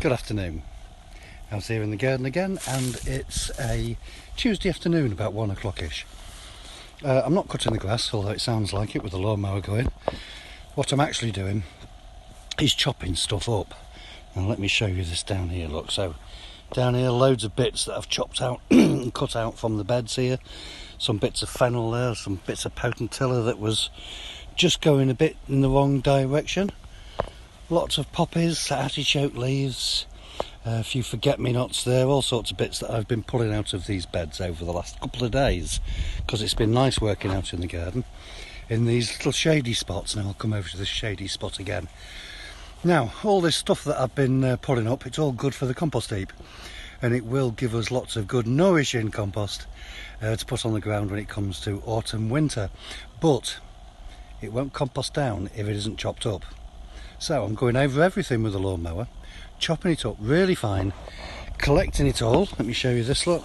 Good afternoon. I was here in the garden again, and it's a Tuesday afternoon about 1 o'clock-ish. I'm not cutting the grass, although it sounds like it with the lawnmower going. What I'm actually doing is chopping stuff up. And let me show you this down here, look. So down here, loads of bits that I've chopped out and cut out from the beds here. Some bits of fennel there, some bits of potentilla that was just going a bit in the wrong direction. Lots of poppies, artichoke leaves, a few forget-me-nots there, all sorts of bits that I've been pulling out of these beds over the last couple of days, because it's been nice working out in the garden in these little shady spots. Now I'll come over to this shady spot again. Now, all this stuff that I've been pulling up, it's all good for the compost heap, and it will give us lots of good nourishing compost to put on the ground when it comes to autumn winter, but it won't compost down if it isn't chopped up. So I'm going over everything with the lawnmower, chopping it up really fine, collecting it all. Let me show you this, look.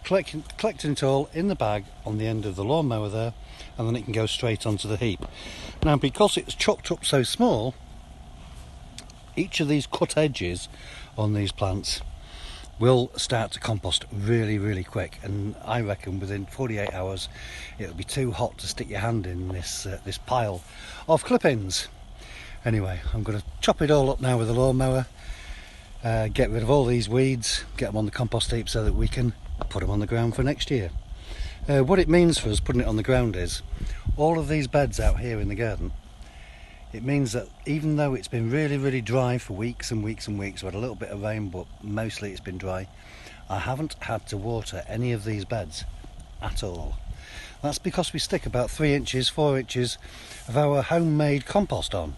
Collecting it all in the bag on the end of the lawnmower there, and then it can go straight onto the heap. Now, because it's chopped up so small, each of these cut edges on these plants will start to compost really quick, and I reckon within 48 hours it'll be too hot to stick your hand in this pile of clippings. Anyway, I'm going to chop it all up now with the lawnmower, get rid of all these weeds, get them on the compost heap so that we can put them on the ground for next year. What it means for us putting it on the ground is, all of these beds out here in the garden, it means that even though it's been really dry for weeks and weeks, we had a little bit of rain, but mostly it's been dry, I haven't had to water any of these beds at all. That's because we stick about 3 inches, 4 inches of our homemade compost on.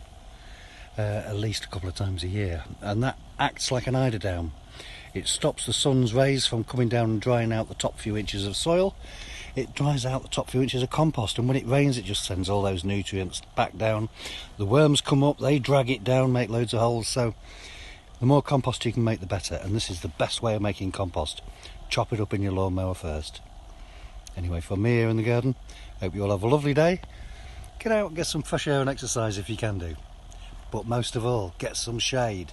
At least a couple of times a year, and that acts like an eiderdown. It stops the sun's rays from coming down and drying out the top few inches of soil. It dries out the top few inches of compost, and when it rains it just sends all those nutrients back down. The worms come up, they drag it down, make loads of holes, so the more compost you can make the better, and this is the best way of making compost. Chop it up in your lawnmower first. Anyway, from me here in the garden, hope you all have a lovely day. Get out and get some fresh air and exercise if you can do. But most of all, get some shade.